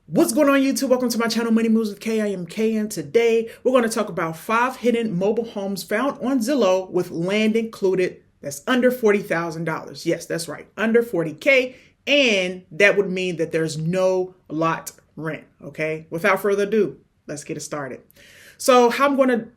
What's going on, YouTube? Welcome to my channel, Money Moves with K. I am K, and today we're going to talk about 5 hidden mobile homes found on Zillow with land included that's under $40,000. Yes, that's right, under 40K, and that would mean that there's no lot rent, okay? Without further ado, let's get it started. So how I'm going to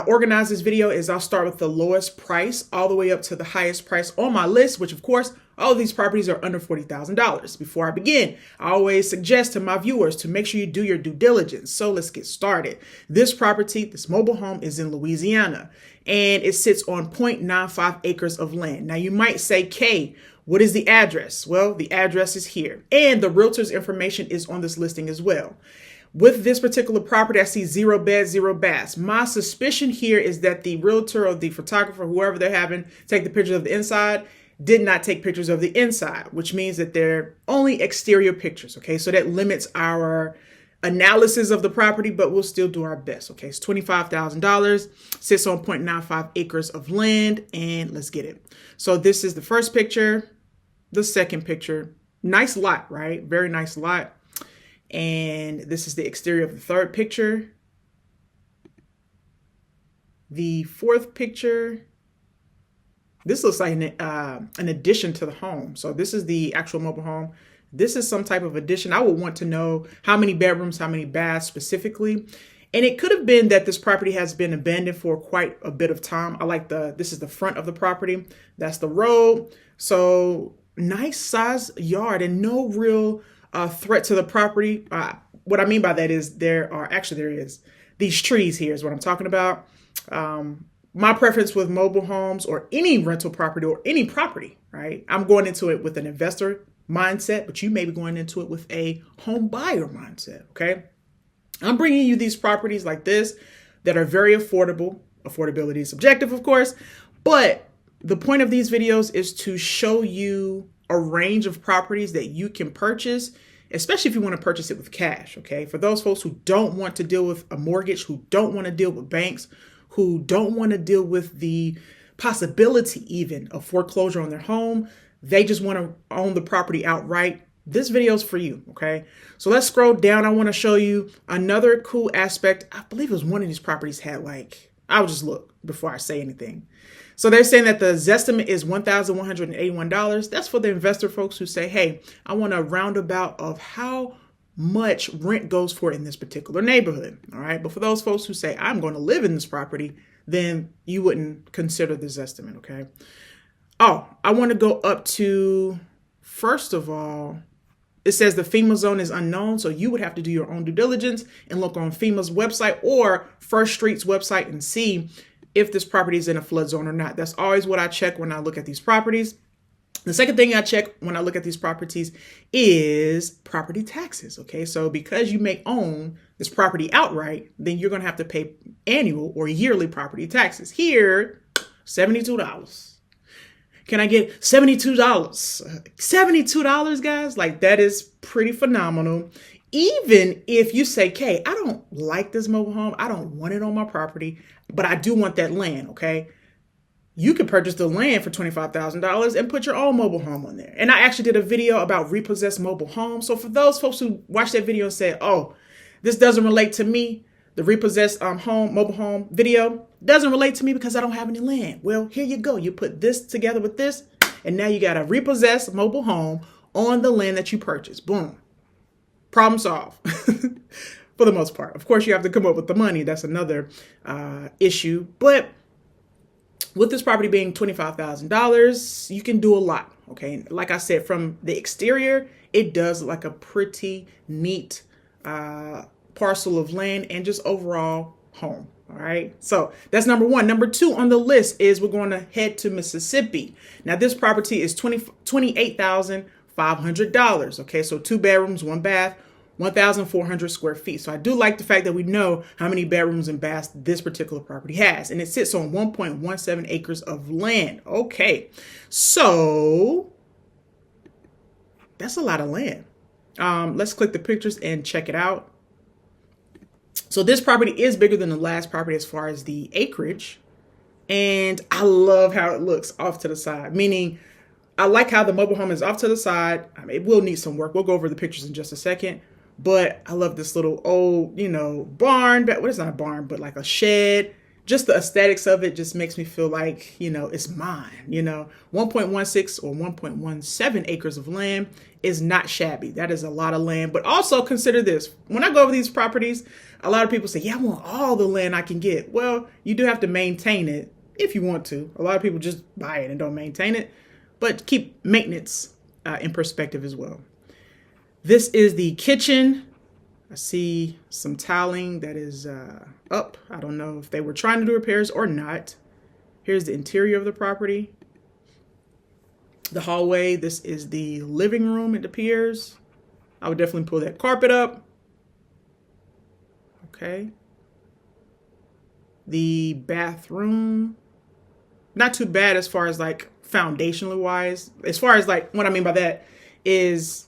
organize this video is I'll start with the lowest price all the way up to the highest price on my list, which of course, all of these properties are under $40,000. Before I begin, I always suggest to my viewers to make sure you do your due diligence. So let's get started. This property, this mobile home, is in Louisiana, and it sits on 0.95 acres of land. Now you might say, Kay, what is the address? Well, the address is here, and the realtor's information is on this listing as well. With this particular property, I see 0 beds, 0 baths. My suspicion here is that the realtor or the photographer, whoever they're having take the pictures of the inside, did not take pictures of the inside, which means that they're only exterior pictures, okay? So that limits our analysis of the property, but we'll still do our best, okay? It's $25,000, sits on 0.95 acres of land, and let's get it. So this is the first picture, the second picture. Nice lot, right? Very nice lot. And this is the exterior of the third picture. The fourth picture. This looks like an addition to the home. So this is the actual mobile home. This is some type of addition. I would want to know how many bedrooms, how many baths specifically. And it could have been that this property has been abandoned for quite a bit of time. I like this is the front of the property. That's the road. So nice size yard and no real threat to the property. What I mean by that is there is these trees here is what I'm talking about. My preference with mobile homes or any rental property or any property, right? I'm going into it with an investor mindset, but you may be going into it with a home buyer mindset, okay? I'm bringing you these properties like this that are very affordable. Affordability is subjective, of course, but the point of these videos is to show you a range of properties that you can purchase, especially if you want to purchase it with cash, okay? For those folks who don't want to deal with a mortgage, who don't want to deal with banks, who don't want to deal with the possibility even of foreclosure on their home, they just want to own the property outright. This video is for you, okay? So let's scroll down. I want to show you another cool aspect. I believe it was one of these properties had I'll just look before I say anything. So they're saying that the Zestimate is $1,181. That's for the investor folks who say, hey, I want a roundabout of how much rent goes for in this particular neighborhood. All right. But for those folks who say, I'm going to live in this property, then you wouldn't consider this estimate. Okay. Oh, I want to go up to, first of all, it says the FEMA zone is unknown. So you would have to do your own due diligence and look on FEMA's website or First Street's website and see if this property is in a flood zone or not. That's always what I check when I look at these properties. The second thing I check when I look at these properties is property taxes. Okay, so because you may own this property outright, then you're going to have to pay annual or yearly property taxes. Here, $72. Can I get $72? $72, guys? Like, that is pretty phenomenal. Even if you say, Kay, I don't like this mobile home. I don't want it on my property, but I do want that land, okay? You could purchase the land for $25,000 and put your own mobile home on there. And I actually did a video about repossessed mobile homes. So for those folks who watched that video and said, oh, this doesn't relate to me, the repossessed mobile home video doesn't relate to me because I don't have any land. Well, here you go. You put this together with this, and now you got a repossessed mobile home on the land that you purchased. Boom. Problem solved. For the most part. Of course, you have to come up with the money. That's another issue. But with this property being $25,000, you can do a lot, okay? Like I said, from the exterior, it does look like a pretty neat parcel of land and just overall home, all right? So that's number one. Number two on the list is we're going to head to Mississippi. Now, this property is $28,500, okay? So 2 bedrooms, 1 bath, 1,400 square feet. So I do like the fact that we know how many bedrooms and baths this particular property has. And it sits on 1.17 acres of land. Okay, so that's a lot of land. Let's click the pictures and check it out. So this property is bigger than the last property as far as the acreage. And I love how it looks off to the side, meaning I like how the mobile home is off to the side. I mean, it will need some work. We'll go over the pictures in just a second. But I love this little old, barn, but what is not a barn, but like a shed. Just the aesthetics of it just makes me feel like, it's mine. 1.16 or 1.17 acres of land is not shabby. That is a lot of land. But also consider this. When I go over these properties, a lot of people say, yeah, I want all the land I can get. Well, you do have to maintain it if you want to. A lot of people just buy it and don't maintain it. But keep maintenance in perspective as well. This is the kitchen. I see some tiling that is up. I don't know if they were trying to do repairs or not. Here's the interior of the property. The hallway. This is the living room, it appears. I would definitely pull that carpet up. Okay. The bathroom. Not too bad as far as like foundationally wise. As far as like what I mean by that is,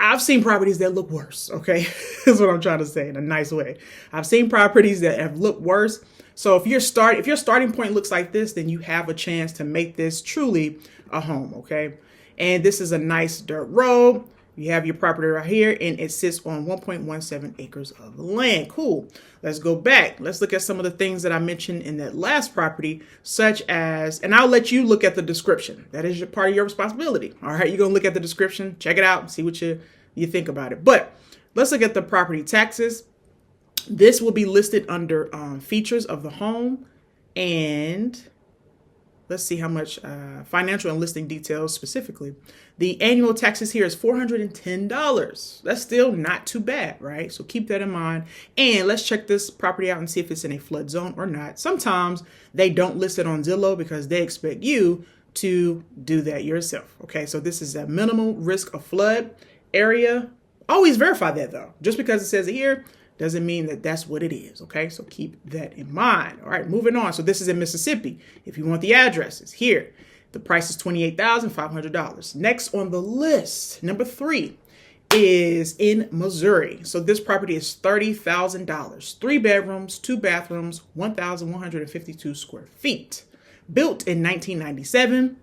I've seen properties that look worse, okay? That's what I'm trying to say in a nice way. I've seen properties that have looked worse. So if your starting point looks like this, then you have a chance to make this truly a home, okay? And this is a nice dirt road. You have your property right here, and it sits on 1.17 acres of land. Cool. Let's go back. Let's look at some of the things that I mentioned in that last property, such as, and I'll let you look at the description. That is part of your responsibility. All right, you're going to look at the description, check it out, and see what you think about it. But let's look at the property taxes. This will be listed under features of the home, and let's see how much financial and listing details specifically. The annual taxes here is $410. That's still not too bad, right? So keep that in mind. And let's check this property out and see if it's in a flood zone or not. Sometimes they don't list it on Zillow because they expect you to do that yourself. Okay, so this is a minimal risk of flood area. Always verify that though. Just because it says it here doesn't mean that that's what it is. Okay, so keep that in mind. All right, moving on. So this is in Mississippi. If you want the addresses here, the price is $28,500. Next on the list, number 3 is in Missouri. So this property is $30,000. 3 bedrooms, 2 bathrooms, 1,152 square feet. Built in 1997.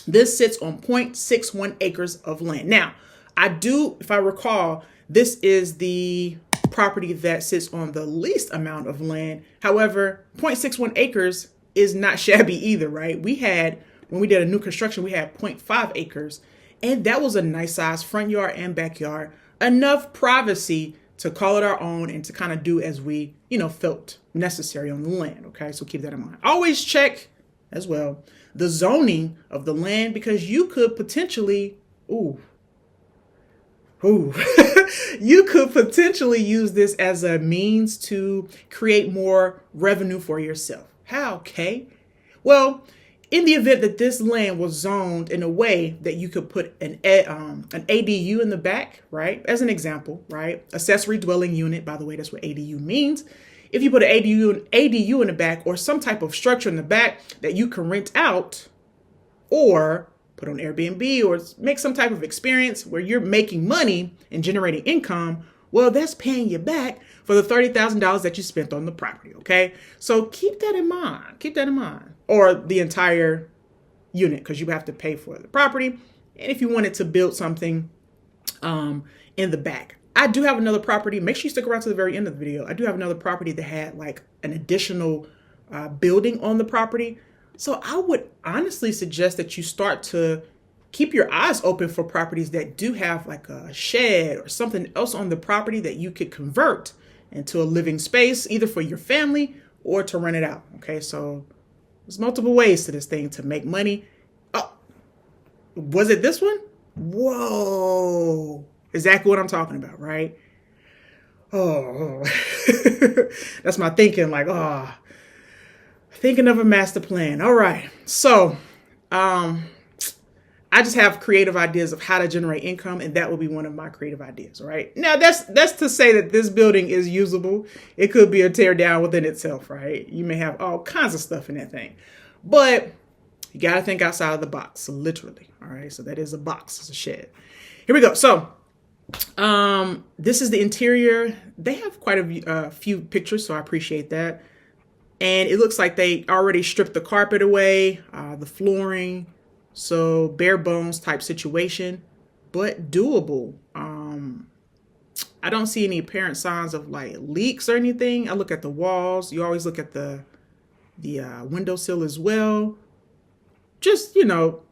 This sits on 0.61 acres of land. Now, if I recall, this is the property that sits on the least amount of land. However, 0.61 acres is not shabby either, right? When we did a new construction, we had 0.5 acres, and that was a nice size front yard and backyard, enough privacy to call it our own and to kind of do as we, felt necessary on the land. Okay, so keep that in mind. Always check as well the zoning of the land, because you could potentially, you could potentially use this as a means to create more revenue for yourself. How, okay? Well, in the event that this land was zoned in a way that you could put an ADU in the back, right? As an example, right? Accessory dwelling unit, by the way, that's what ADU means. If you put an ADU in the back, or some type of structure in the back that you can rent out or put on Airbnb or make some type of experience where you're making money and generating income, well, that's paying you back for the $30,000 that you spent on the property, okay? So keep that in mind. Keep that in mind. Or the entire unit, because you have to pay for the property. And if you wanted to build something in the back. I do have another property. Make sure you stick around to the very end of the video. I do have another property that had like an additional building on the property. So I would honestly suggest that you start to keep your eyes open for properties that do have like a shed or something else on the property that you could convert into a living space, either for your family or to rent it out. Okay, so there's multiple ways to this thing to make money. Oh, was it this one? Whoa, exactly what I'm talking about, right? Oh, that's my thinking, like, thinking of a master plan. All right. So, I just have creative ideas of how to generate income, and that will be one of my creative ideas. All right. Now that's to say that this building is usable. It could be a tear down within itself, right? You may have all kinds of stuff in that thing, but you got to think outside of the box, literally. All right. So that is a box. It's a shed. Here we go. So, this is the interior. They have quite a few pictures, so I appreciate that. And it looks like they already stripped the carpet away, the flooring. So bare bones type situation, but doable. I don't see any apparent signs of like leaks or anything. I look at the walls. You always look at the windowsill as well. Just, what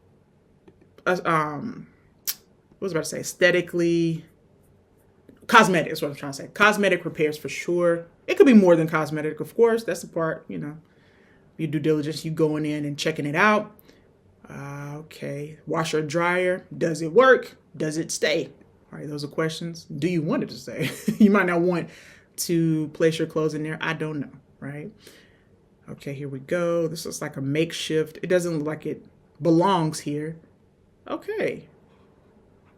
was I about to say? Aesthetically, cosmetic is what I'm trying to say. Cosmetic repairs for sure. It could be more than cosmetic, of course. That's the part, your due diligence, you going in and checking it out. Okay. Washer and dryer. Does it work? Does it stay? All right. Those are questions. Do you want it to stay? You might not want to place your clothes in there. I don't know. Right. Okay. Here we go. This looks like a makeshift. It doesn't look like it belongs here. Okay.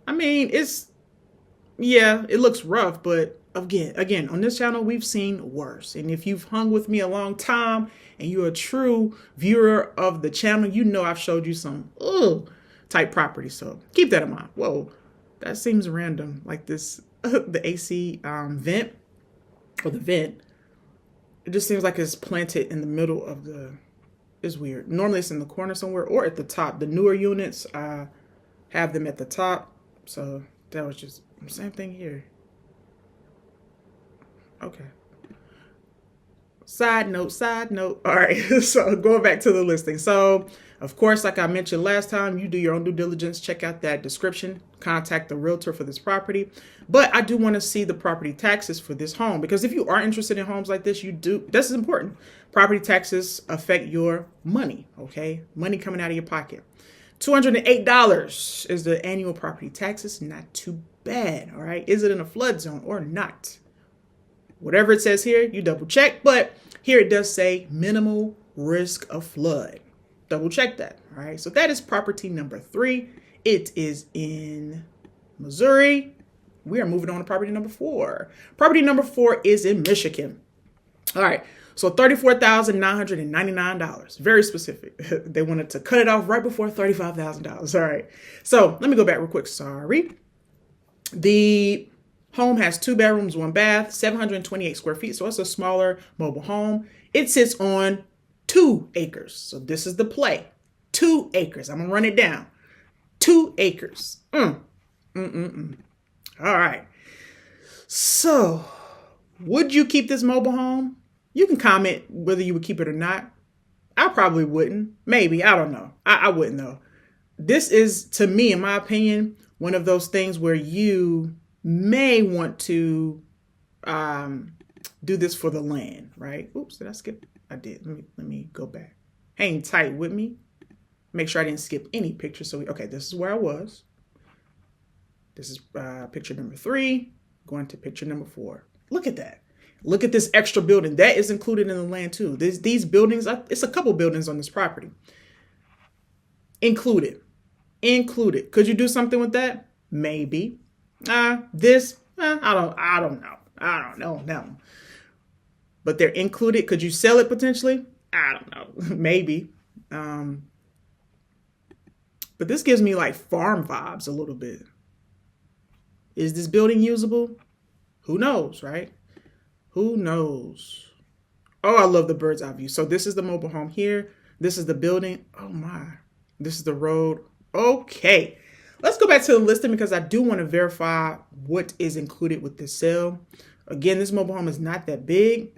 I mean, it looks rough, but again, on this channel, we've seen worse. And if you've hung with me a long time and you're a true viewer of the channel, you know I've showed you some type property. So keep that in mind. Whoa, that seems random. Like this, the AC vent, or the vent, it just seems like it's planted in the middle of it's weird. Normally it's in the corner somewhere or at the top. The newer units have them at the top. So that was just the same thing here. Okay. Side note. All right. So going back to the listing. So of course, like I mentioned last time, you do your own due diligence. Check out that description. Contact the realtor for this property. But I do want to see the property taxes for this home, because if you are interested in homes like this, this is important. Property taxes affect your money. Okay. Money coming out of your pocket. $208 is the annual property taxes. Not too bad. All right. Is it in a flood zone or not? Whatever it says here, you double check. But here it does say minimal risk of flood. Double check that. All right. So that is property number 3. It is in Missouri. We are moving on to property number 4. Property number 4 is in Michigan. All right. So $34,999. Very specific. They wanted to cut it off right before $35,000. All right. So let me go back real quick. Sorry. The home has 2 bedrooms, 1 bath, 728 square feet. So it's a smaller mobile home. It sits on 2 acres. So this is the play. 2 acres. I'm going to run it down. 2 acres. All right. So would you keep this mobile home? You can comment whether you would keep it or not. I probably wouldn't. Maybe. I don't know. I wouldn't though. This is, to me, in my opinion, one of those things where you may want to do this for the land, right? Oops, did I skip? I did. Let me go back. Hang tight with me. Make sure I didn't skip any pictures. Okay, this is where I was. This is picture number 3, going to picture number 4. Look at that. Look at this extra building. That is included in the land too. These buildings, it's a couple buildings on this property. Included. Could you do something with that? Maybe. I don't know. No. But they're included. Could you sell it potentially? I don't know. Maybe. But this gives me like farm vibes a little bit. Is this building usable? Who knows, right? Who knows? Oh, I love the bird's eye view. So this is the mobile home here. This is the building. Oh my. This is the road. Okay. Let's go back to the listing because I do want to verify what is included with this sale. Again, this mobile home is not that big.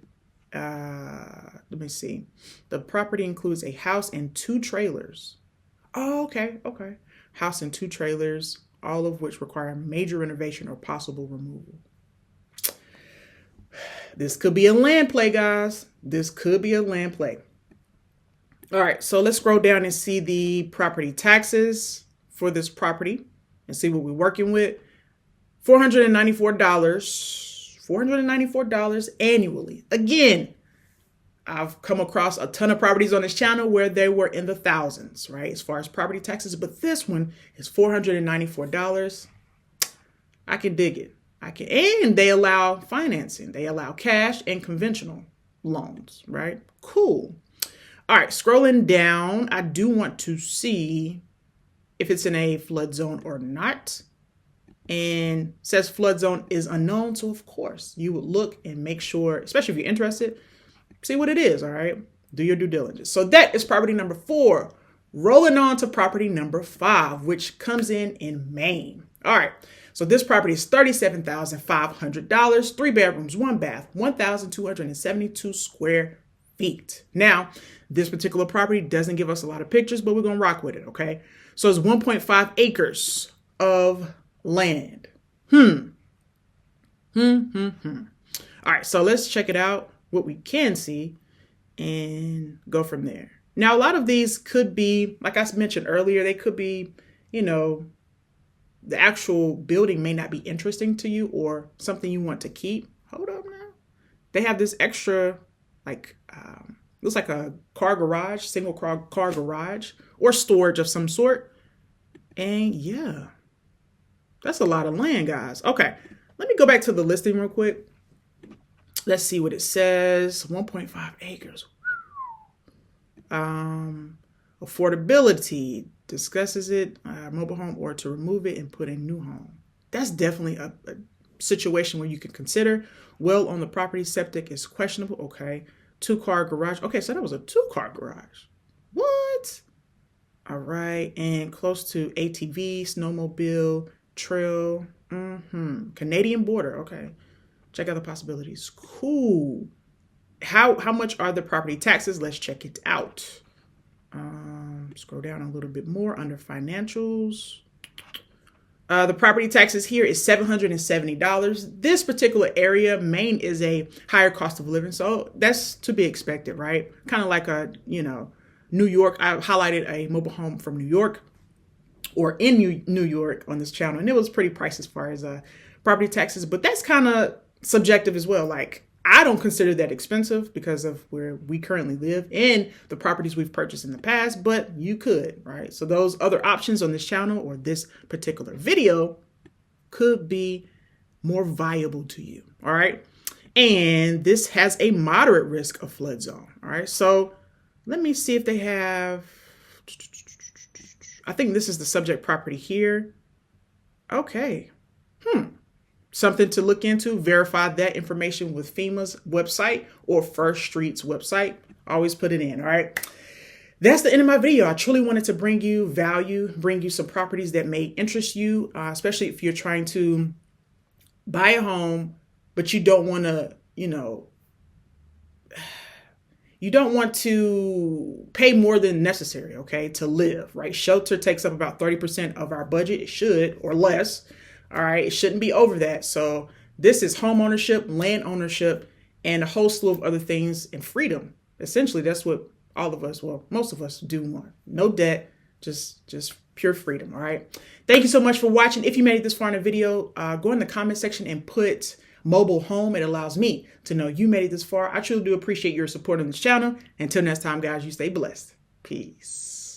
Let me see. The property includes a house and 2 trailers. Oh, okay. House and 2 trailers, all of which require major renovation or possible removal. This could be a land play, guys. This could be a land play. All right, so let's scroll down and see the property taxes for this property and see what we're working with. $494 annually. Again, I've come across a ton of properties on this channel where they were in the thousands, right? As far as property taxes, but this one is $494. I can dig it. And they allow financing. They allow cash and conventional loans, right? Cool. All right, scrolling down, I do want to see if it's in a flood zone or not. And it says flood zone is unknown. So of course you would look and make sure, especially if you're interested, see what it is. All right. Do your due diligence. So that is property number 4. Rolling on to property number 5, which comes in Maine. All right. So this property is $37,500, 3 bedrooms, 1 bath, 1,272 square feet. Now, this particular property doesn't give us a lot of pictures, but we're going to rock with it, okay? So it's 1.5 acres of land. All right, so let's check it out, what we can see, and go from there. Now, a lot of these could be, like I mentioned earlier, they could be, you know, the actual building may not be interesting to you or something you want to keep. Hold up now. They have this extra, like, looks like a car garage, single car garage, or storage of some sort. And yeah, that's a lot of land, guys. Okay, let me go back to the listing real quick. Let's see what it says. 1.5 acres. Affordability, discusses it, mobile home, or to remove it and put a new home. That's definitely a situation where you can consider. Well, on the property, septic is questionable. Okay. 2-car garage. Okay, so that was a 2-car garage. What? All right. And close to ATV, snowmobile, trail. Canadian border. Okay. Check out the possibilities. Cool. How much are the property taxes? Let's check it out. Scroll down a little bit more under financials. The property taxes here is $770. This particular area, Maine, is a higher cost of living. So that's to be expected, right? Kind of like New York. I highlighted a mobile home from New York or in New York on this channel. And it was pretty pricey as far as property taxes, but that's kind of subjective as well. Like, I don't consider that expensive because of where we currently live and the properties we've purchased in the past, but you could, right? So those other options on this channel or this particular video could be more viable to you, all right? And this has a moderate risk of flood zone, all right? So let me see if they have, I think this is the subject property here. Okay. Something to look into. Verify that information with FEMA's website or First Street's website. Always put it in, all right? That's the end of my video. I truly wanted to bring you value, bring you some properties that may interest you, especially if you're trying to buy a home, but you don't want to, you don't want to pay more than necessary, okay, to live, right? Shelter takes up about 30% of our budget. It should, or less. All right, it shouldn't be over that. So this is home ownership, land ownership, and a whole slew of other things, and freedom. Essentially, that's what all of us, well, most of us do want. No debt, just pure freedom, all right? Thank you so much for watching. If you made it this far in the video, go in the comment section and put mobile home. It allows me to know you made it this far. I truly do appreciate your support on this channel. Until next time, guys, you stay blessed. Peace.